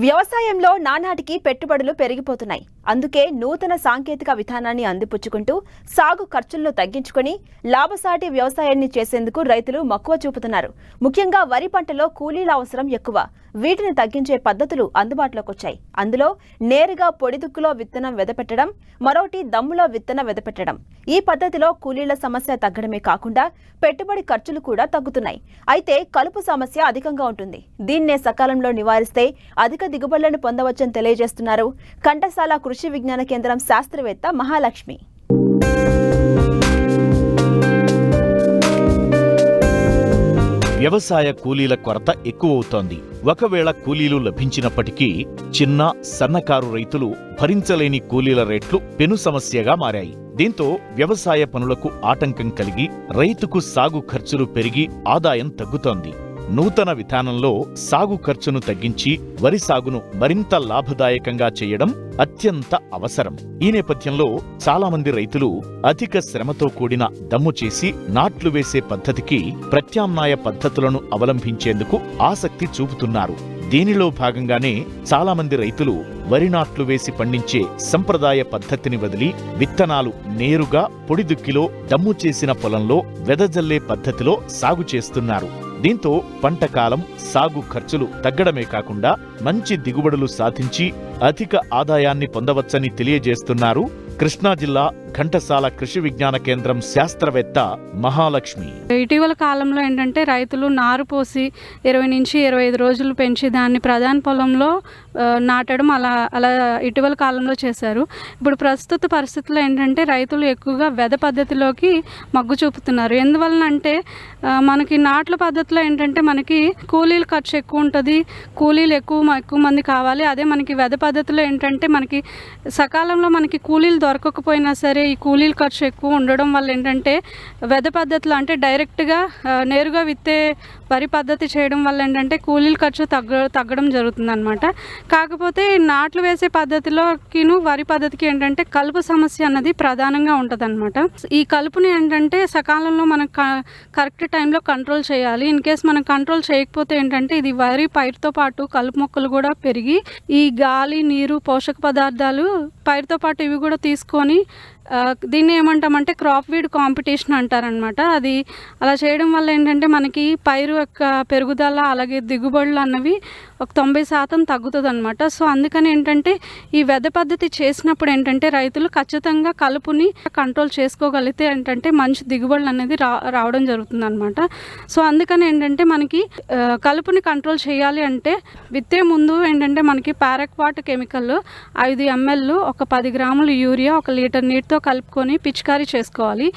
వ్యవసాయంలో నానాటికి పెట్టుబడులు పెరిగిపోతున్నాయి. అందుకే నూతన సాంకేతిక విధానాన్ని అందిపుచ్చుకుంటూ సాగు ఖర్చులను తగ్గించుకొని లాభసాటి వ్యవసాయాన్ని చేసేందుకు రైతులు మక్కువ చూపుతున్నారు. ముఖ్యంగా వరి పంటలో కూలీల అవసరం ఎక్కువ. వీటిని తగ్గించే పద్ధతులు అందుబాటులోకి వచ్చాయి. అందులో నేరుగా పొడిదుక్కులో విత్తనం వెదపెట్టడం, మరోటి దమ్ములో విత్తనం వెదపెట్టడం. ఈ పద్ధతిలో కూలీల సమస్య తగ్గడమే కాకుండా పెట్టుబడి ఖర్చులు కూడా తగ్గుతున్నాయి. అయితే కలుపు సమస్య అధికంగా ఉంటుంది. దీన్నే సకాలంలో నివారిస్తే అధిక దిగుబడులను పొందవచ్చని తెలియజేస్తున్నారు ఘంటసాల కృషి విజ్ఞాన కేంద్రం శాస్త్రవేత్త మహాలక్ష్మి. వ్యవసాయ కూలీల కొరత ఎక్కువవుతోంది. ఒకవేళ కూలీలు లభించినప్పటికీ చిన్న సన్నకారు రైతులు భరించలేని కూలీల రేట్లు పెను సమస్యగా మారాయి. దీంతో వ్యవసాయ పనులకు ఆటంకం కలిగి రైతుకు సాగు ఖర్చులు పెరిగి ఆదాయం తగ్గుతోంది. నూతన విధానంలో సాగు ఖర్చును తగ్గించి వరి సాగును మరింత లాభదాయకంగా చేయడం అత్యంత అవసరం. ఈ నేపథ్యంలో చాలా మంది రైతులు అధిక శ్రమతో కూడిన దమ్ము చేసి నాట్లు వేసే పద్ధతికి ప్రత్యామ్నాయ పద్ధతులను అవలంబించేందుకు ఆసక్తి చూపుతున్నారు. దీనిలో భాగంగానే చాలా మంది రైతులు వరి నాట్లు వేసి పండించే సంప్రదాయ పద్ధతిని వదిలి విత్తనాలు నేరుగా పొడిదుక్కిలో దమ్ము చేసిన పొలంలో వెదజల్లే పద్ధతిలో సాగు చేస్తున్నారు. దీంతో పంటకాలం సాగు ఖర్చులు తగ్గడమే కాకుండా మంచి దిగుబడులు సాధించి అధిక ఆదాయాన్ని పొందవచ్చని తెలియజేస్తున్నారు కృష్ణా జిల్లా ఘంటసాల కృషి విజ్ఞాన కేంద్రం శాస్త్రవేత్త మహాలక్ష్మి. ఇటీవల కాలంలో ఏంటంటే రైతులు నారు పోసి 20 నుంచి 25 రోజులు పెంచి దాన్ని ప్రధాన పొలంలో నాటడం అలా ఇటీవల కాలంలో చేశారు. ఇప్పుడు ప్రస్తుత పరిస్థితుల్లో ఏంటంటే రైతులు ఎక్కువగా వెద పద్ధతిలోకి మగ్గు చూపుతున్నారు. ఎందువలన అంటే మనకి నాట్ల పద్ధతిలో ఏంటంటే మనకి కూలీల ఖర్చు ఎక్కువ ఉంటుంది, కూలీలు ఎక్కువ మంది కావాలి. అదే మనకి వెద పద్ధతిలో ఏంటంటే మనకి సకాలంలో మనకి కూలీలు దొరకకపోయినా సరే ఈ కూలీల ఖర్చు ఎక్కువ ఉండడం వల్ల ఏంటంటే వెద పద్ధతిలో అంటే డైరెక్ట్గా నేరుగా విత్తే వరి పద్ధతి చేయడం వల్ల ఏంటంటే కూలీల ఖర్చు తగ్గడం జరుగుతుంది అనమాట. కాకపోతే నాట్లు వేసే పద్ధతిలోకిను వరి పద్ధతికి ఏంటంటే కలుపు సమస్య అన్నది ప్రధానంగా ఉంటుంది అనమాట. ఈ కలుపుని ఏంటంటే సకాలంలో మనం కరెక్ట్ టైంలో కంట్రోల్ చేయాలి. ఇన్ కేస్ మనం కంట్రోల్ చేయకపోతే ఏంటంటే ఇది వరి పైరుతో పాటు కలుపు మొక్కలు కూడా పెరిగి ఈ గాలి, నీరు, పోషక పదార్థాలు పైరుతో పాటు ఇవి కూడా తీసుకొని దీన్ని ఏమంటామంటే క్రాప్ వీడ్ కాంపిటీషన్ అంటారనమాట. అది అలా చేయడం వల్ల ఏంటంటే మనకి పైరు యొక్క పెరుగుదల అలాగే దిగుబడులు అన్నవి ఒక 90% తగ్గుతుంది అనమాట. సో అందుకని ఏంటంటే ఈ వెద పద్ధతి చేసినప్పుడు ఏంటంటే రైతులు ఖచ్చితంగా కలుపుని కంట్రోల్ చేసుకోగలిగితే ఏంటంటే మంచి దిగుబడులు అనేది రావడం జరుగుతుంది అనమాట. సో అందుకని ఏంటంటే మనకి కలుపుని కంట్రోల్ చేయాలి అంటే విత్తే ముందు ఏంటంటే మనకి పారాక్వాట్ కెమికల్ 5 ml ఒక 10 గ్రాములు యూరియా 1 లీటర్ నీటితో కలుపుకొని పిచికారీ చేసుకోవాలి.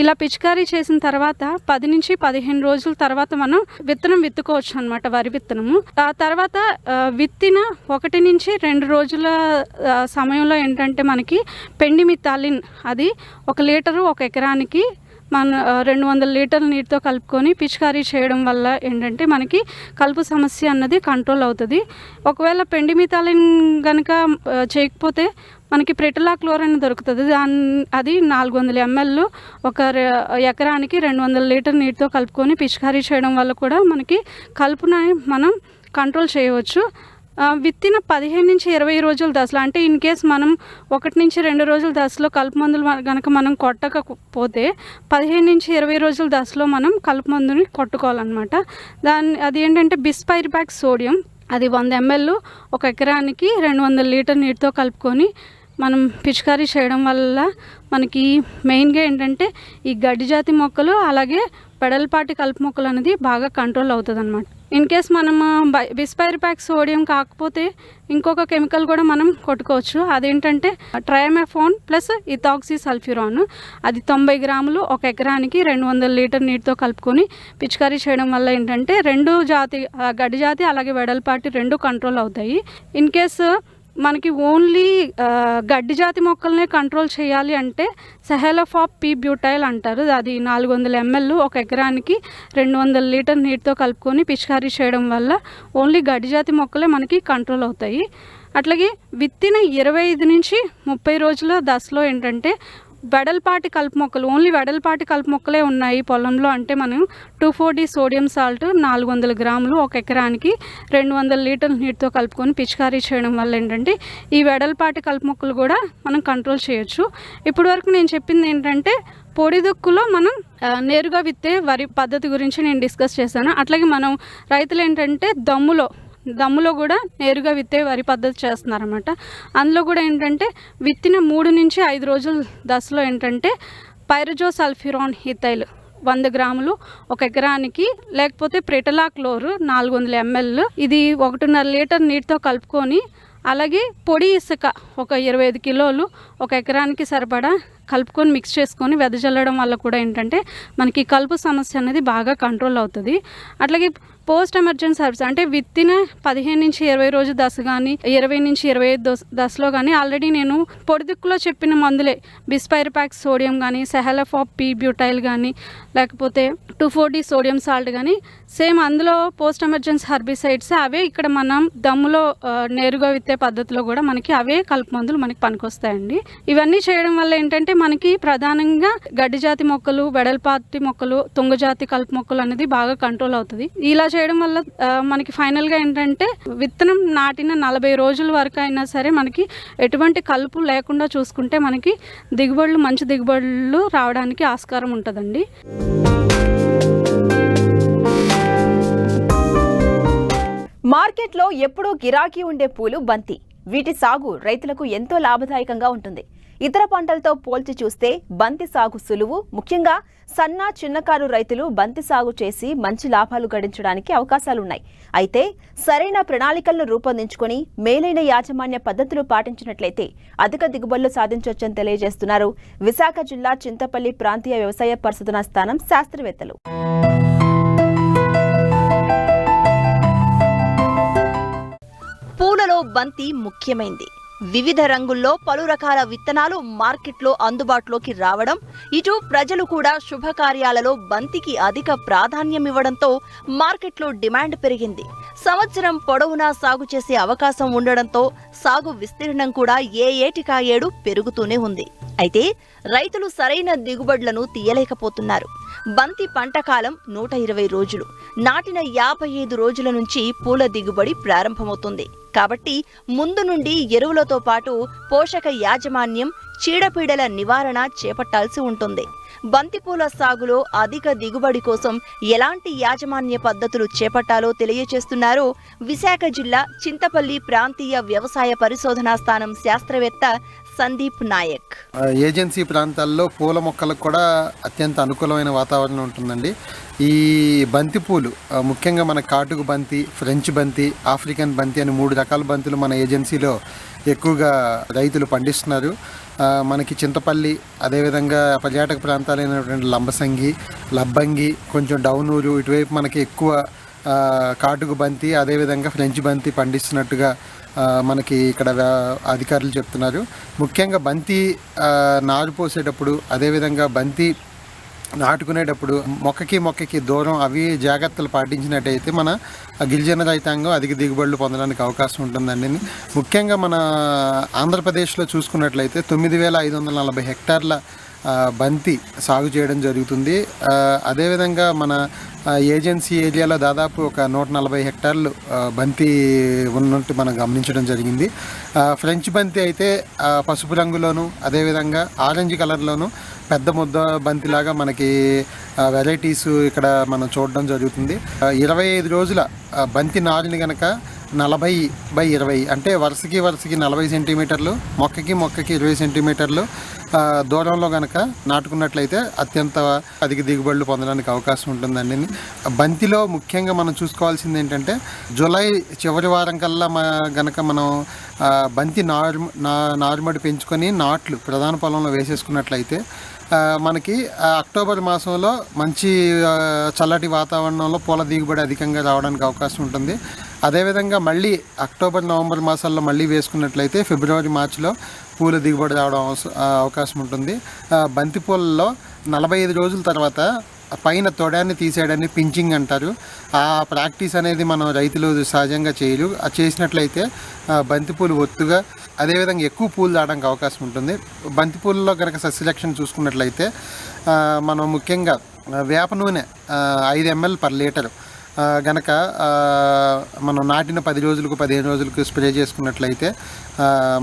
ఇలా పిచికారీ చేసిన తర్వాత 10 నుంచి 15 రోజుల తర్వాత మనం విత్తనం విత్తుకోవచ్చు అనమాట, వరి విత్తనము. ఆ తర్వాత విత్తిన 1 నుంచి 2 రోజుల సమయంలో ఏంటంటే మనకి పెండిమిథాలిన్ అది 1 లీటరు 1 ఎకరానికి మన 200 లీటర్ల నీటితో కలుపుకొని పిచికారీ చేయడం వల్ల ఏంటంటే మనకి కలుపు సమస్య అన్నది కంట్రోల్ అవుతుంది. ఒకవేళ పెండిమిథాలిన్ కనుక చేయకపోతే మనకి ప్రెటిలాక్లోర్ అని దొరుకుతుంది. అది 400 ml 1 ఎకరానికి 200 లీటర్ నీటితో కలుపుకొని పిచికారీ చేయడం వల్ల కూడా మనకి కలుపుని మనం కంట్రోల్ చేయవచ్చు. విత్తిన 15 నుంచి 20 రోజుల దశలో అంటే ఇన్ కేస్ మనం 1 నుంచి 2 రోజుల దశలో కలుపు మందులు కనుక మనం కొట్టకపోతే 15 నుంచి 20 రోజుల దశలో మనం కలుపు మందుని కొట్టుకోవాలన్నమాట. అది ఏంటంటే బిస్పైరిబాక్ సోడియం అది 100 ml 1 ఎకరానికి 200 లీటర్ నీటితో కలుపుకొని మనం పిచికారీ చేయడం వల్ల మనకి మెయిన్గా ఏంటంటే ఈ గడ్డి జాతి మొక్కలు అలాగే పెడల్పాటి కలుపు మొక్కలు అనేది బాగా కంట్రోల్ అవుతుంది అనమాట. ఇన్ కేస్ మనం బిస్పైరిబాక్ సోడియం కాకపోతే ఇంకొక కెమికల్ కూడా మనం కొట్టుకోవచ్చు. అదేంటంటే ట్రైమెఫోన్ ప్లస్ ఇథాక్సీ సల్ఫ్యూరాన్ అది 90 గ్రాములు 1 ఎకరానికి 200 లీటర్ నీటితో కలుపుకొని పిచికారీ చేయడం వల్ల ఏంటంటే 2 జాతి గడ్డి జాతి అలాగే వెడల్పాటి 2 కంట్రోల్ అవుతాయి. ఇన్ కేసు మనకి ఓన్లీ గడ్డి జాతి మొక్కలనే కంట్రోల్ చేయాలి అంటే సెహెలోఫాప్ పీ బ్యూటైల్ అంటారు. అది 400 ml 1 ఎకరానికి 200 లీటర్ నీటితో కలుపుకొని పిచికారీ చేయడం వల్ల ఓన్లీ గడ్డి జాతి మొక్కలే మనకి కంట్రోల్ అవుతాయి. అట్లాగే విత్తిన 25 నుంచి 30 రోజుల దశలో ఏంటంటే వెడల్పాటి కలుపు మొక్కలు, ఓన్లీ వెడల్పాటి కలుపు మొక్కలే ఉన్నాయి పొలంలో అంటే మనం 2,4-D సోడియం సాల్ట్ 400 గ్రాములు ఒక ఎకరానికి 200 లీటర్ల నీటితో కలుపుకొని పిచికారీ చేయడం వల్ల ఏంటంటే ఈ వెడల్పాటి కలుపు మొక్కలు కూడా మనం కంట్రోల్ చేయొచ్చు. ఇప్పటి వరకు నేను చెప్పింది ఏంటంటే పొడి దుక్కులో మనం నేరుగా విత్తే వరి పద్ధతి గురించి నేను డిస్కస్ చేశాను. అట్లాగే మనం రైతులు ఏంటంటే దమ్ములో కూడా నేరుగా విత్తే వరి పద్ధతి చేస్తున్నారన్నమాట. అందులో కూడా ఏంటంటే విత్తిన 3 నుంచి 5 రోజుల దశలో ఏంటంటే పైరజోసల్ఫ్యూరాన్ ఇథైల్ 100 గ్రాములు ఒక ఎకరానికి, లేకపోతే ప్రెటలాక్లోర్ 400 ml ఇది 1.5 లీటర్ నీటితో కలుపుకొని, అలాగే పొడి ఇసుక ఒక 25 కిలోలు ఒక ఎకరానికి సరిపడా కలుపుకొని మిక్స్ చేసుకొని వెదజల్లడం వల్ల కూడా ఏంటంటే మనకి కలుపు సమస్య అనేది బాగా కంట్రోల్ అవుతుంది. అట్లాగే పోస్ట్ ఎమర్జెన్సీ సర్వీస్ అంటే విత్తిన 15 నుంచి 20 రోజు దశ కానీ 20 నుంచి 25 దశలో కానీ ఆల్రెడీ నేను పొడిదిక్కులో చెప్పిన మందులే బిస్పైరిపాక్స్ సోడియం కానీ, సెహలఫాప్ పీ బ్యూటైల్ కానీ, లేకపోతే 2,4-D సోడియం సాల్ట్ కానీ సేమ్ అందులో పోస్ట్ ఎమర్జెన్సీ హర్బిసైడ్స్ అవే ఇక్కడ మనం దమ్ములో నేరుగా విత్తే పద్ధతిలో కూడా మనకి అవే కలుపు మందులు మనకి పనికొస్తాయండి. ఇవన్నీ చేయడం వల్ల ఏంటంటే మనకి ప్రధానంగా గడ్డి జాతి మొక్కలు, వెడల్పాటి మొక్కలు, తుంగజాతి కలుపు మొక్కలు అనేది బాగా కంట్రోల్ అవుతుంది. ఇలా చేయడం వల్ల మనకి ఫైనల్గా ఏంటంటే విత్తనం నాటిన 40 రోజుల వరకు అయినా సరే మనకి ఎటువంటి కలుపు లేకుండా చూసుకుంటే మనకి మంచి దిగుబడులు రావడానికి ఆస్కారం ఉంటుందండి. మార్కెట్లో ఎప్పుడూ గిరాకీ ఉండే పూలు బంతి. వీటి సాగు రైతులకు ఎంతో లాభదాయకంగా ఉంటుంది. ఇతర పంటలతో పోల్చి చూస్తే బంతి సాగు సులువు. ముఖ్యంగా సన్న చిన్నకారు రైతులు బంతి సాగు చేసి మంచి లాభాలు గడించడానికి అవకాశాలున్నాయి. అయితే సరైన ప్రణాళికలను రూపొందించుకొని మేలైన యాజమాన్య పద్ధతులు పాటించినట్లయితే అధిక దిగుబడులు సాధించవచ్చని తెలియజేస్తున్నారు విశాఖ జిల్లా చింతపల్లి ప్రాంతీయ వ్యవసాయ పరిశోధనా స్థానం శాస్త్రవేత్తలు. పూలలో బంతి ముఖ్యమైంది. వివిధ రంగుల్లో పలు రకాల విత్తనాలు మార్కెట్లో అందుబాటులోకి రావడం, ఇటు ప్రజలు కూడా శుభకార్యాలలో బంతికి అధిక ప్రాధాన్యం ఇవ్వడంతో మార్కెట్లో డిమాండ్ పెరిగింది. సంవత్సరం పొడవునా సాగు చేసే అవకాశం ఉండడంతో సాగు విస్తీర్ణం కూడా ఏటికాయేడు పెరుగుతూనే ఉంది. అయితే రైతులు సరైన దిగుబడులను తీయలేకపోతున్నారు. బంతి పంట కాలం 120 రోజులు. నాటిన 55 రోజుల నుంచి పూల దిగుబడి ప్రారంభమవుతుంది. కాబట్టి ముందు నుండి ఎరువులతో పాటు పోషక యాజమాన్యం, చీడపీడల నివారణ చేపట్టాల్సి ఉంటుంది. బంతిపూల సాగులో అధిక దిగుబడి కోసం ఎలాంటి యాజమాన్య పద్ధతులు చేపట్టాలో తెలియజేస్తున్నారు విశాఖ జిల్లా చింతపల్లి ప్రాంతీయ వ్యవసాయ పరిశోధనా స్థానం శాస్త్రవేత్త సందీప్ నాయక్. ఏజెన్సీ ప్రాంతాల్లో పూల మొక్కలకు కూడా అత్యంత అనుకూలమైన వాతావరణం ఉంటుందండి. ఈ బంతి పూలు ముఖ్యంగా మన కాటుకు బంతి, ఫ్రెంచ్ బంతి, ఆఫ్రికన్ బంతి అని 3 రకాల బంతులు మన ఏజెన్సీలో ఎక్కువగా రైతులు పండిస్తున్నారు. మనకి చింతపల్లి, అదేవిధంగా పర్యాటక ప్రాంతాలైనటువంటి లంబసంగి, లబ్బంగి, కొంచెం డౌనూరు ఇటువైపు మనకి ఎక్కువ కాటుకు బంతి, అదేవిధంగా ఫ్రెంచ్ బంతి పండిస్తున్నట్టుగా మనకి ఇక్కడ అధికారులు చెప్తున్నారు. ముఖ్యంగా బంతి నారు పోసేటప్పుడు, అదేవిధంగా బంతి నాటుకునేటప్పుడు మొక్కకి దూరం అవి జాగ్రత్తలు పాటించినట్టయితే మన గిరిజన రైతాంగం అధిక దిగుబడులు పొందడానికి అవకాశం ఉంటుందండి. ముఖ్యంగా మన ఆంధ్రప్రదేశ్లో చూసుకున్నట్లయితే 9,540 హెక్టార్ల బంతి సాగు చేయడం జరుగుతుంది. అదేవిధంగా మన ఏజెన్సీ ఏరియాలో దాదాపు ఒక 140 హెక్టార్లు బంతి ఉన్నట్టు మనం గమనించడం జరిగింది. ఫ్రెంచ్ బంతి అయితే పసుపు రంగులోను, అదేవిధంగా ఆరెంజ్ కలర్లోను పెద్ద ముద్ద బంతిలాగా మనకి వెరైటీస్ ఇక్కడ మనం చూడడం జరుగుతుంది. 25 రోజుల బంతి నారుని కనుక 40/20 అంటే వరుసకి 40 సెంటీమీటర్లు, మొక్కకి 20 సెంటీమీటర్లు దూరంలో కనుక నాటుకున్నట్లయితే అత్యంత అధిక దిగుబడులు పొందడానికి అవకాశం ఉంటుందండి. బంతిలో ముఖ్యంగా మనం చూసుకోవాల్సింది ఏంటంటే జూలై చివరి వారం కల్లా గనక మనం బంతి నారుమడి పెంచుకొని నాట్లు ప్రధాన పొలంలో వేసేసుకున్నట్లయితే మనకి అక్టోబర్ మాసంలో మంచి చల్లటి వాతావరణంలో పూల దిగుబడి అధికంగా రావడానికి అవకాశం ఉంటుంది. అదేవిధంగా మళ్ళీ అక్టోబర్ నవంబర్ మాసాల్లో మళ్ళీ వేసుకున్నట్లయితే ఫిబ్రవరి మార్చిలో పూల దిగుబడి రావడం అవకాశం ఉంటుంది. బంతి పూలలో 45 రోజుల తర్వాత పైన తొడాన్ని తీసేయడాన్ని పించింగ్ అంటారు. ఆ ప్రాక్టీస్ అనేది మనం రైతులు సహజంగా చేయరు. అది చేసినట్లయితే బంతిపూలు ఒత్తుగా అదేవిధంగా ఎక్కువ పూలు రావడానికి అవకాశం ఉంటుంది. బంతిపూలలో కనుక సస్యరక్షణ చూసుకున్నట్లయితే మనం ముఖ్యంగా వేప నూనె 5 ml per లీటర్ గనక మనం నాటిన 10 రోజులకు 15 రోజులకు స్ప్రే చేసుకున్నట్లయితే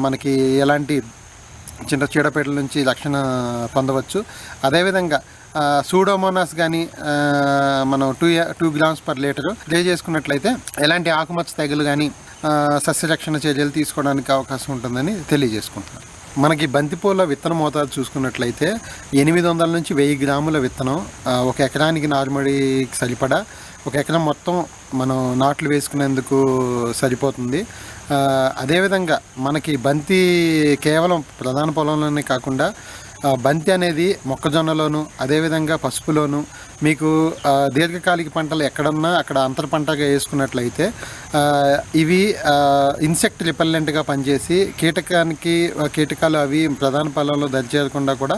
మనకి ఎలాంటి చిన్న చీడపీడల నుంచి రక్షణ పొందవచ్చు. అదేవిధంగా సూడోమోనాస్ కానీ మనం 2 grams per లీటర్ స్ప్రే చేసుకున్నట్లయితే ఎలాంటి ఆకుమచ్చ తెగులు కానీ సస్యరక్షణ చర్యలు తీసుకోవడానికి అవకాశం ఉంటుందని తెలియజేసుకుంటున్నాను. మనకి బంతిపూల విత్తన మోతాదు చూసుకున్నట్లయితే 800 నుంచి 1000 గ్రాముల విత్తనం ఒక ఎకరానికి నారుమడికి సరిపడా, ఒక ఎకరం మొత్తం మనం నాట్లు వేసుకునేందుకు సరిపోతుంది. అదేవిధంగా మనకి బంతి కేవలం ప్రధాన పొలంలోనే కాకుండా బంతి అనేది మొక్కజొన్నలోను అదేవిధంగా పసుపులోను మీకు దీర్ఘకాలిక పంటలు ఎక్కడన్నా అక్కడ అంతర పంటగా వేసుకున్నట్లయితే ఇవి ఇన్సెక్ట్ రిపెల్లెంట్గా పనిచేసి కీటకాలు అవి ప్రధాన పొలంలో దరిచేరకుండా కూడా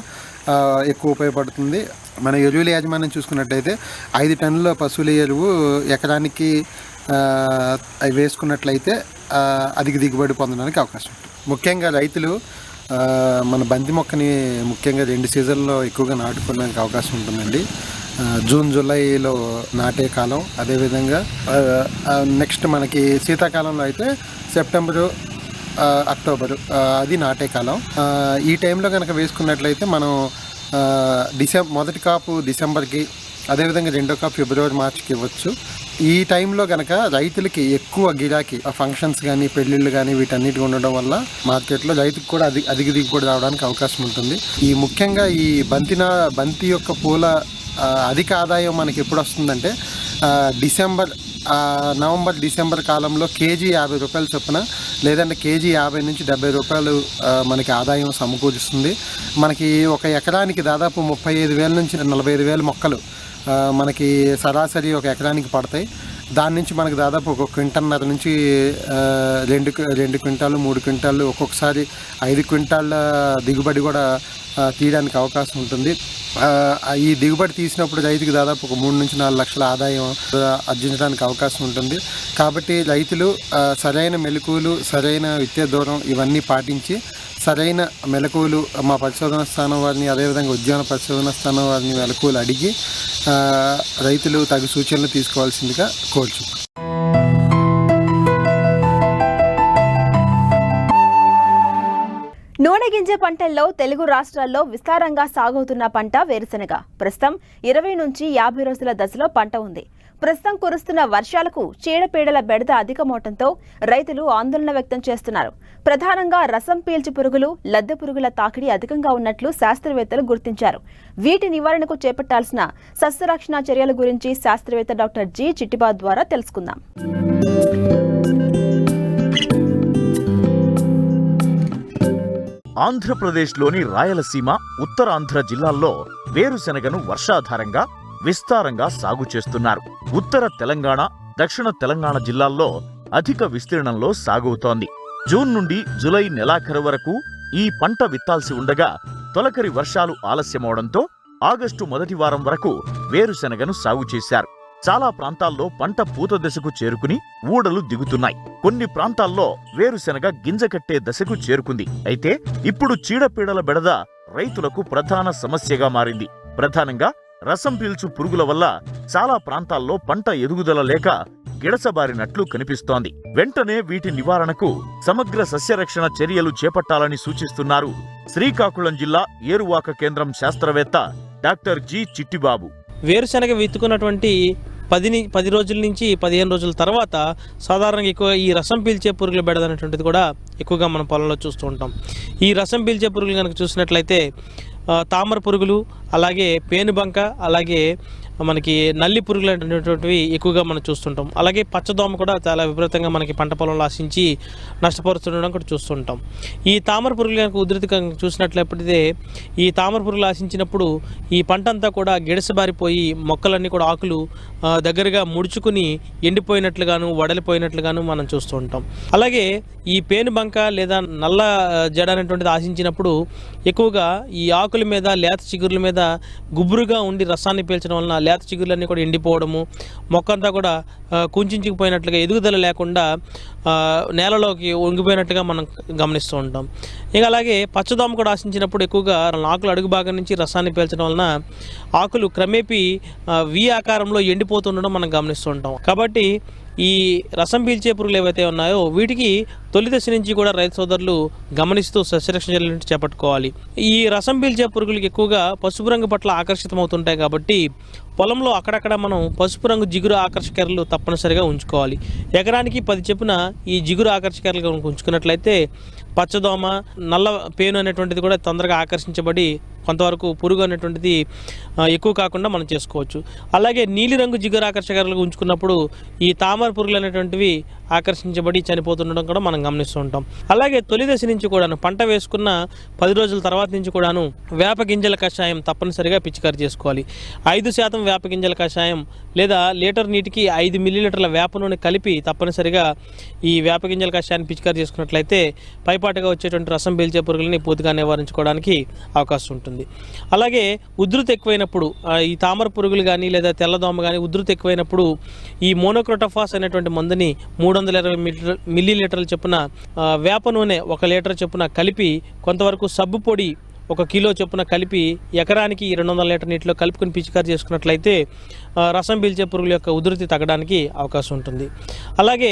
ఎక్కువ ఉపయోగపడుతుంది. మన ఎరువుల యాజమాన్యం చూసుకున్నట్లయితే 5 టన్నుల పశువుల ఎరువు ఎకరానికి వేసుకున్నట్లయితే అధిక దిగుబడి పొందడానికి అవకాశం ఉంటుంది. ముఖ్యంగా రైతులు మన బంతి మొక్కని ముఖ్యంగా 2 సీజన్లో ఎక్కువగా నాటుకోవడానికి అవకాశం ఉంటుందండి. జూన్ జూలైలో నాటే కాలం, అదేవిధంగా నెక్స్ట్ మనకి శీతాకాలంలో అయితే సెప్టెంబరు అక్టోబరు అది నాటే కాలం. ఈ టైంలో కనుక వేసుకున్నట్లయితే మనం మొదటి కాపు డిసెంబర్కి, అదేవిధంగా రెండో కాపు ఫిబ్రవరి మార్చికి ఇవ్వచ్చు. ఈ టైంలో కనుక రైతులకి ఎక్కువ గిరాకీ ఫంక్షన్స్ కానీ పెళ్ళిళ్ళు కానీ వీటన్నిటి ఉండడం వల్ల మార్కెట్లో రైతుకు కూడా అధిక దిగుబడి రావడానికి అవకాశం ఉంటుంది. ఈ ముఖ్యంగా ఈ బంతి యొక్క పూల అధిక ఆదాయం మనకి ఎప్పుడు వస్తుందంటే నవంబర్ డిసెంబర్ కాలంలో కేజీ 50 రూపాయల చొప్పున, లేదంటే కేజీ 50 నుంచి 70 రూపాయలు మనకి ఆదాయం సమకూరుస్తుంది. మనకి ఒక ఎకరానికి దాదాపు 35,000 నుంచి 45,000 మొక్కలు మనకి సరాసరి ఒక ఎకరానికి పడతాయి. దాని నుంచి మనకు దాదాపు 1 క్వింటన్నర నుంచి 2 క్వింటాలు 3 క్వింటాలు ఒక్కొక్కసారి 5 క్వింటాల దిగుబడి కూడా తీయడానికి అవకాశం ఉంటుంది. ఈ దిగుబడి తీసినప్పుడు రైతుకి దాదాపు 3 నుంచి 4 లక్షల ఆదాయం ఆర్జించడానికి అవకాశం ఉంటుంది. కాబట్టి రైతులు సరైన మెలకువలు, సరైన విత్తే దూరం ఇవన్నీ పాటించి సరైన మెలకువలు మా పరిశోధన స్థానం వారిని, అదేవిధంగా ఉద్యాన పరిశోధన స్థానం వారిని మెలకువలు అడిగి రైతులు తగు సూచనలు తీసుకోవాల్సిందిగా కోరుచున్నాం. నూనె గింజ పంటల్లో తెలుగు రాష్ట్రాల్లో విస్తారంగా సాగుతున్న పంట వేరుశెనగ. ప్రస్తుతం 20 నుంచి 50 రోజుల దశలో పంట ఉంది. ప్రస్తుతం కురుస్తున్న వర్షాలకు చీడపీడల బెడద అధికమవడంతో రైతులు ఆందోళన వ్యక్తం చేస్తున్నారు. ప్రధానంగా రసం పీల్చి పురుగులు, లద్దె పురుగుల తాకిడి అధికంగా ఉన్నట్లు శాస్త్రవేత్తలు గుర్తించారు. వీటి నివారణకు చేపట్టాల్సిన సస్యరక్షణ చర్యల గురించి శాస్త్రవేత్త డాక్టర్ జి చిట్టిబాబు ద్వారా తెలుసుకుందాం. ఆంధ్రప్రదేశ్లోని రాయలసీమ, ఉత్తరాంధ్ర జిల్లాల్లో వేరుశెనగను వర్షాధారంగా విస్తారంగా సాగు చేస్తున్నారు. ఉత్తర తెలంగాణ, దక్షిణ తెలంగాణ జిల్లాల్లో అధిక విస్తీర్ణంలో సాగుతోంది. జూన్ నుండి జూలై నెలాఖరు వరకు ఈ పంట విత్తాల్సి ఉండగా తొలకరి వర్షాలు ఆలస్యమవడంతో ఆగస్టు మొదటి వారం వరకు వేరుశెనగను సాగు చేశారు. చాలా ప్రాంతాల్లో పంట పూత దశకు చేరుకుని ఊడలు దిగుతున్నాయి. కొన్ని ప్రాంతాల్లో వేరుశెనగ గింజ కట్టే దశకు చేరుకుంది. అయితే ఇప్పుడు చీడపీడల బెడద రైతులకు ప్రధాన సమస్యగా మారింది. ప్రధానంగా రసం పీల్చు పురుగుల వల్ల చాలా ప్రాంతాల్లో పంట ఎదుగుదల లేక గిడసబారినట్లు కనిపిస్తోంది. వెంటనే వీటి నివారణకు సమగ్ర సస్యరక్షణ చర్యలు చేపట్టాలని సూచిస్తున్నారు శ్రీకాకుళం జిల్లా ఏరువాక కేంద్రం శాస్త్రవేత్త డాక్టర్ జి చిట్టిబాబు. వేరుశెనగ విత్తుకున్నటువంటి 10 రోజుల నుంచి 15 రోజుల తర్వాత సాధారణంగా ఎక్కువ ఈ రసం పీల్చే పురుగుల బెడద అనేటువంటిది కూడా ఎక్కువగా మనం పొలంలో చూస్తూ ఉంటాం. ఈ రసం పీల్చే పురుగులు కనుక చూసినట్లయితే తామర పురుగులు, అలాగే పేనుబంక, అలాగే మనకి నల్లి పురుగులు అనేటువంటివి ఎక్కువగా మనం చూస్తుంటాం. అలాగే పచ్చదోమ కూడా చాలా విపరీతంగా మనకి పంట పొలంలో ఆశించి నష్టపరుస్తుండడం కూడా చూస్తుంటాం. ఈ తామర పురుగుల యొక్క ఉధృతి చూసినట్లయితే ఈ తామర పురుగులు ఆశించినప్పుడు ఈ పంట అంతా కూడా గిడసబారిపోయి మొక్కలన్నీ కూడా ఆకులు దగ్గరగా ముడుచుకుని ఎండిపోయినట్లుగాను వడలిపోయినట్లుగాను మనం చూస్తూ ఉంటాం. అలాగే ఈ పేనుబంక లేదా నల్ల జడ అనేటువంటిది ఆశించినప్పుడు ఎక్కువగా ఈ ఆకుల మీద లేత చిగురుల మీద గుబురుగా ఉండి రసాన్ని పీల్చడం వలన లేత చిగురులన్నీ కూడా ఎండిపోవడము, మొక్క అంతా కూడా కుంచుకుపోయినట్లుగా ఎదుగుదల లేకుండా నేలలోకి వంగిపోయినట్లుగా మనం గమనిస్తూ ఉంటాం. ఇక అలాగే పచ్చదోమ కూడా ఆశించినప్పుడు ఎక్కువగా ఆకులు అడుగు భాగం నుంచి రసాన్ని పీల్చడం వలన ఆకులు క్రమేపీ వి ఆకారంలో ఎండిపోతుండడం మనం గమనిస్తూ ఉంటాం. కాబట్టి ఈ రసం పీల్చే పురుగులు ఏవైతే ఉన్నాయో వీటికి తొలి దశ నుంచి కూడా రైతు సోదరులు గమనిస్తూ సస్యరక్షణ చర్యలను చేపట్టుకోవాలి. ఈ రసం పీల్చే పురుగులకు ఎక్కువగా పసుపు రంగు పట్ల ఆకర్షితమవుతుంటాయి కాబట్టి పొలంలో అక్కడక్కడ మనం పసుపు రంగు జిగురు ఆకర్షకరలు తప్పనిసరిగా ఉంచుకోవాలి. ఎకరానికి 10 చొప్పున ఈ జిగురు ఆకర్షకరలు ఉంచుకున్నట్లయితే పచ్చదోమ నల్ల పేను అనేటువంటిది కూడా తొందరగా ఆకర్షించబడి కొంతవరకు పురుగు అనేటువంటిది ఎక్కువ కాకుండా మనం చేసుకోవచ్చు. అలాగే నీలిరంగు జిగురు ఆకర్షకరలు ఉంచుకున్నప్పుడు ఈ తామర పురుగులు అనేటువంటివి ఆకర్షించబడి చనిపోతుండడం కూడా మనం గమనిస్తూ ఉంటాం. అలాగే తొలి దశ నుంచి కూడాను పంట వేసుకున్న 10 రోజుల తర్వాత నుంచి కూడాను వేప గింజల కషాయం తప్పనిసరిగా పిచికారి చేసుకోవాలి. 5% వేప గింజల కషాయం లేదా లీటర్ నీటికి 5 మిల్లీలీటర్ల వేప నూనె కలిపి తప్పనిసరిగా ఈ వేప గింజల కషాయాన్ని పిచికారి చేసుకున్నట్లయితే పైపాటుగా వచ్చేటువంటి రసం పీల్చే పురుగులని పూర్తిగా నివారించుకోవడానికి అవకాశం ఉంటుంది. అలాగే ఉధృతి ఎక్కువైనప్పుడు ఈ తామర పురుగులు కానీ లేదా తెల్లదోమ కానీ ఉధృతి ఎక్కువైనప్పుడు ఈ మోనోక్రోటోఫాస్ అనేటువంటి మందుని 320 మిల్లీలీటర్ల చొప్పున వేప నూనె 1 లీటర్ చొప్పున కలిపి కొంతవరకు సబ్బు పొడి 1 కిలో చొప్పున కలిపి ఎకరానికి 200 లీటర్ నీటిలో కలుపుకొని పిచికారి చేసుకున్నట్లయితే రసం పీల్చే పురుగుల యొక్క ఉధృతి తగ్గడానికి అవకాశం ఉంటుంది. అలాగే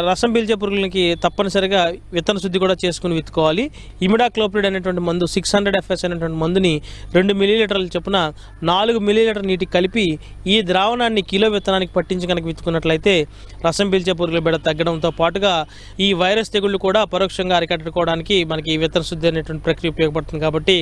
రసం పీల్చే పురుగులకి తప్పనిసరిగా విత్తన శుద్ధి కూడా చేసుకుని విత్తుకోవాలి. ఇమిడాక్లోప్రిడ్ అనేటువంటి మందు 600 FS అనేటువంటి మందుని 2 మిల్లీలీటర్ల చొప్పున 4 మిల్లీలీటర్ నీటికి కలిపి ఈ ద్రావణాన్ని కిలో విత్తనానికి పట్టించి కనుక విత్తుకున్నట్లయితే రసం పీల్చే పురుగుల బెడ తగ్గడంతో పాటుగా ఈ వైరస్ తెగుళ్ళు కూడా పరోక్షంగా అరికట్టుకోవడానికి మనకి విత్తన శుద్ధి అనేటువంటి ప్రక్రియ ఉపయోగపడుతుంది. కాబట్టి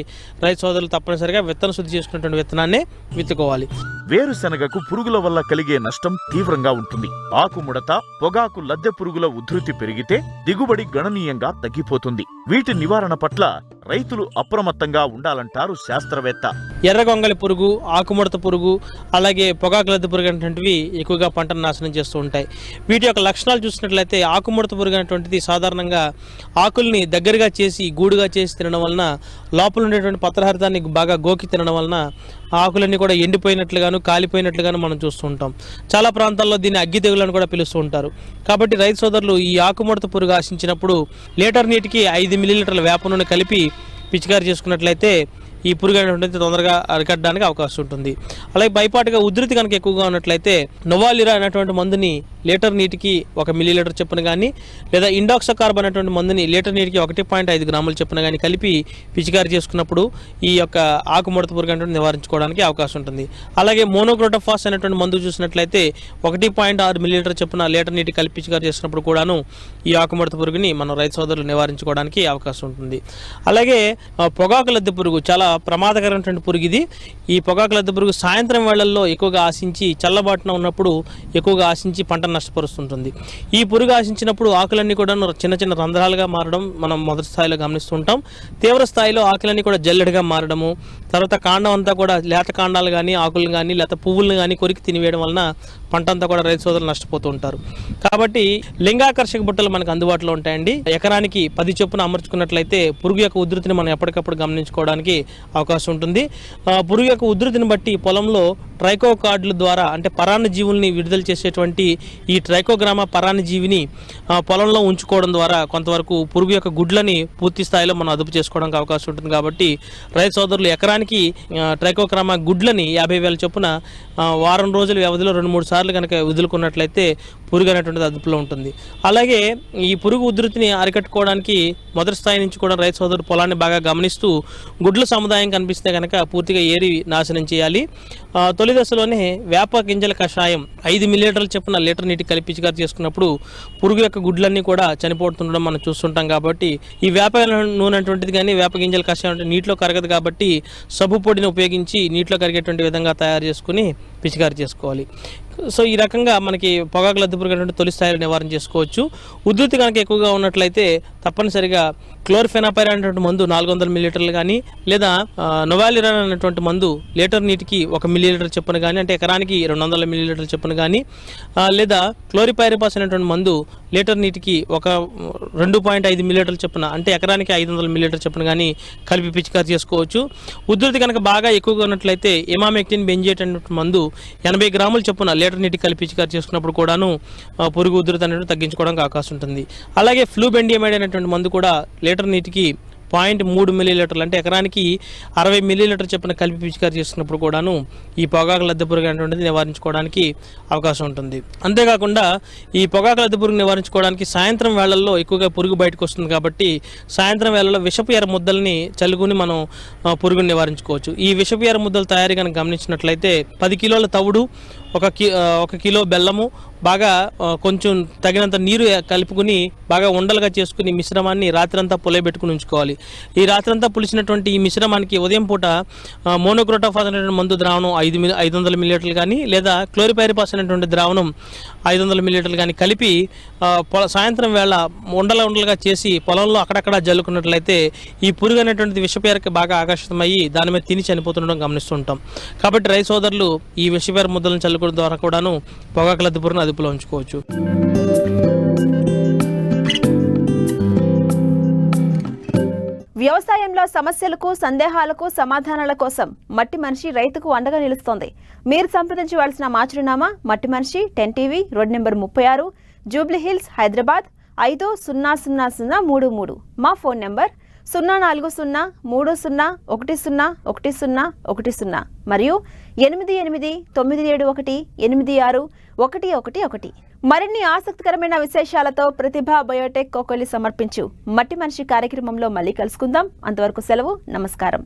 రైతు సోదరులు తప్పనిసరిగా విత్తన శుద్ధి చేసుకున్నటువంటి విత్తనాన్ని విత్తుకోవాలి. వేరుశనగకు పురుగుల వల్ల కలిగే నష్టం తీవ్రంగా ఉంటుంది. ఆకుముడత, పొగాకు లద్దె పురుగుల ఉధృతి పెరిగితే దిగుబడి గణనీయంగా తగ్గిపోతుంది. వీటి నివారణ పట్ల రైతులు అప్రమత్తంగా ఉండాలంటారు శాస్త్రవేత్త. ఎర్రగొంగలి పురుగు, ఆకుముడత పురుగు, అలాగే పొగాకు లద్దె పురుగు అనేటువంటివి ఎక్కువగా పంటను నాశనం చేస్తూ ఉంటాయి. వీటి యొక్క లక్షణాలు చూసినట్లయితే ఆకుముడత పురుగు అనేటువంటిది సాధారణంగా ఆకుల్ని దగ్గరగా చేసి గూడుగా చేసి తినడం వలన లోపల ఉండేటువంటి పత్రహారితాన్ని బాగా గోకి తినడం వలన ఆకులన్నీ కూడా ఎండిపోయినట్లుగాను కాలిపోయినట్లుగాను మనం చూస్తూ ఉంటాం. చాలా ప్రాంతాల్లో దీన్ని అగ్గి తెగులను కూడా పిలుస్తూ ఉంటారు. కాబట్టి రైతు సోదరులు ఈ ఆకుముడత పురుగు ఆశించినప్పుడు లీటర్ నీటికి 5 మిల్లీలీటర్ల వేప నూనె కలిపి పిచికారి చేసుకున్నట్లయితే ఈ పురుగు అనేటువంటిది తొందరగా అరికట్టడానికి అవకాశం ఉంటుంది. అలాగే పైపాటుగా ఉధృతి కనుక ఎక్కువగా ఉన్నట్లయితే నొవాలిరా అనేటువంటి మందుని లీటర్ నీటికి 1 మిల్లీలీటర్ చొప్పున కానీ లేదా ఇండాక్సోకార్బ్ అనేటువంటి మందుని లీటర్ నీటికి 1.5 గ్రాముల చొప్పున కానీ కలిపి పిచికారి చేసుకున్నప్పుడు ఈ యొక్క ఆకుముడత పురుగు అనేటువంటి నివారించుకోవడానికి అవకాశం ఉంటుంది. అలాగే మోనోక్రోటోఫాస్ అనేటువంటి మందు చూసినట్లయితే 1.6 మిల్లీలీటర్ చొప్పున లీటర్ నీటికి కలిపి పిచికారి చేసినప్పుడు కూడాను ఈ ఆకుముడత పురుగుని మన రైతు సోదరులు నివారించుకోవడానికి అవకాశం ఉంటుంది. అలాగే పొగాకు లద్దె పురుగు చాలా ప్రమాదకరమైనటువంటి పురుగు ఇది. ఈ పొగాకు లద్దె పురుగు సాయంత్రం వేళల్లో ఎక్కువగా ఆశించి చల్లబాటున ఉన్నప్పుడు ఎక్కువగా ఆశించి పంట నష్టపరుస్తుంటుంది. ఈ పురుగు ఆశించినప్పుడు ఆకులన్నీ కూడా చిన్న చిన్న రంధ్రాలుగా మారడం మనం మొదటి స్థాయిలో గమనిస్తుంటాం. తీవ్ర స్థాయిలో ఆకులన్నీ కూడా జల్లెడగా మారడము, తర్వాత కాండం అంతా కూడా లేత కాండాలు కానీ ఆకులను కానీ లేత పువ్వులను కానీ కొరికి తినివేయడం వలన పంట అంతా కూడా రైతు సోదరులు నష్టపోతూ ఉంటారు. కాబట్టి లింగాకర్షక బుట్టలు మనకు అందుబాటులో ఉంటాయండి. ఎకరానికి 10 చొప్పున అమర్చుకున్నట్లయితే పురుగు యొక్క ఉధృతిని మనం ఎప్పటికప్పుడు గమనించుకోవడానికి అవకాశం ఉంటుంది. పురుగు యొక్క ఉధృతిని బట్టి పొలంలో ట్రైకోకార్డుల ద్వారా అంటే పరాన్న జీవుల్ని విడుదల చేసేటువంటి ఈ ట్రైకోగ్రామా పరాన్న జీవిని పొలంలో ఉంచుకోవడం ద్వారా కొంతవరకు పురుగు యొక్క గుడ్లని పూర్తి స్థాయిలో మనం అదుపు చేసుకోవడానికి అవకాశం ఉంటుంది. కాబట్టి రైతు సోదరులు ఎకరానికి ట్రైకోగ్రామా గుడ్లని 50,000 చొప్పున వారం రోజుల వ్యవధిలో 2-3 సార్లు కనుక వదులుకున్నట్లయితే పురుగు అనేటువంటిది అదుపులో ఉంటుంది. అలాగే ఈ పురుగు ఉధృతిని అరికట్టుకోవడానికి మొదటి స్థాయి నుంచి కూడా రైతు సోదరుడు పొలాన్ని బాగా గమనిస్తూ గుడ్ల సముదాయం కనిపిస్తే కనుక పూర్తిగా ఏరి నాశనం చేయాలి. తొలి దశలోనే వేప గింజల కషాయం 5 మిల్లీలీటర్ల చొప్పున లీటర్ నీటికి కలిపి పిచికారి చేసుకున్నప్పుడు పురుగు యొక్క గుడ్లన్నీ కూడా చనిపోతుండడం మనం చూస్తుంటాం. కాబట్టి ఈ వేప నూనె అటువంటిది కానీ వేప గింజల కషాయం అంటే నీటిలో కరగదు కాబట్టి సబ్బు పొడిని ఉపయోగించి నీటిలో కరిగేటువంటి విధంగా తయారు చేసుకుని పిచికారీ చేసుకోవాలి. సో ఈ రకంగా మనకి పొగాకు లద్దె పురుగు అనేటువంటి తొలి స్థాయిలో నివారణ చేసుకోవచ్చు. ఉధృతి కనుక ఎక్కువగా ఉన్నట్లయితే తప్పనిసరిగా క్లోర్ఫెనాపైర్ అనేటువంటి మందు 400 మిల్లీలీటర్లు కానీ, లేదా నొవాలిరాన్ అనేటువంటి మందు లీటర్ నీటికి 1 మిల్లీలీటర్ చొప్పున కానీ, అంటే ఎకరానికి 200 మిల్లీలీటర్ల చొప్పున కానీ, లేదా క్లోరిపైరిపాస్ అనేటువంటి మందు లీటర్ నీటికి 2.5 మిల్లీలీటర్ల చొప్పున, అంటే ఎకరానికి 500 మిల్లీలీటర్ చొప్పున కానీ కలిపి పిచికారీ చేసుకోవచ్చు. ఉధృతి కనుక బాగా ఎక్కువగా ఉన్నట్లయితే ఇమామెక్టిన్ బెంజేట్ అనేటువంటి మందు 80 గ్రాముల చొప్పున లీటర్ నీటికి కలిపి పిచికారీ చేసుకున్నప్పుడు కూడాను పురుగు ఉధృతి అనేది తగ్గించుకోవడానికి అవకాశం ఉంటుంది. అలాగే ఫ్లూబెండియమైడ్ అనేటువంటి మందు కూడా లీటర్ నీటికి 0.3 మిల్లీలీటర్లు, అంటే ఎకరానికి 60 మిల్లీలీటర్ చొప్పున కలిపి పిచికారీ చేసుకున్నప్పుడు కూడాను ఈ పొగాకు లద్దె పురుగు అనేటువంటిది నివారించుకోవడానికి అవకాశం ఉంటుంది. అంతేకాకుండా ఈ పొగాకు లద్దె పురుగు నివారించుకోవడానికి సాయంత్రం వేళల్లో ఎక్కువగా పురుగు బయటకు వస్తుంది కాబట్టి సాయంత్రం వేళల్లో విషపు ఎర్ర ముద్దల్ని చల్లుకుని మనం పురుగుని నివారించుకోవచ్చు. ఈ విషపు ఎర్ర ముద్దల తయారీ కనుక గమనించినట్లయితే 10 కిలోల తవుడు, 1 కిలో బెల్లము, బాగా కొంచెం తగినంత నీరు కలుపుకుని బాగా ఉండలుగా చేసుకుని మిశ్రమాన్ని రాత్రంతా పులియబెట్టుకుని ఉంచుకోవాలి. ఈ రాత్రంతా పులిసినటువంటి ఈ మిశ్రమానికి ఉదయం పూట మోనోక్రోటోఫాస్ అనేటువంటి మందు ద్రావణం 500 మిల్లీలీటర్లు కానీ, లేదా క్లోరిపైరిపాస్ అనేటువంటి ద్రావణం 500 మిల్లీలీటర్లు కానీ కలిపి సాయంత్రం వేళ ఉండలుగా చేసి పొలంలో అక్కడక్కడ జల్లుకున్నట్లయితే ఈ పురుగు అనేటువంటిది విషపేరకి బాగా ఆకర్షితమయ్యి దాని మీద తిని చనిపోతుండడం గమనిస్తుంటాం. కాబట్టి రైతు సోదరులు ఈ విషపేర ముద్దలను చల్లుకోవడం ద్వారా కూడాను పొగాకు లద్దె పురుగును అదుపులో ఉంచుకోవచ్చు. వ్యవసాయంలో సమస్యలకు, సందేహాలకు సమాధానాల కోసం మట్టి మనిషి రైతుకు అండగా నిలుస్తోంది. మీరు సంప్రదించవలసిన మా చిరునామా మట్టి మనిషి 10 TV, road number 36, Jubilee hills, Hyderabad 500033. మా ఫోన్ నెంబర్ 04030101010 మరియు 8897186111. మరిన్ని ఆసక్తికరమైన విశేషాలతో ప్రతిభా బయోటెక్ కోకొల్లి సమర్పించు మట్టి మనిషి కార్యక్రమంలో మళ్ళీ కలుసుకుందాం. అంతవరకు సెలవు, నమస్కారం.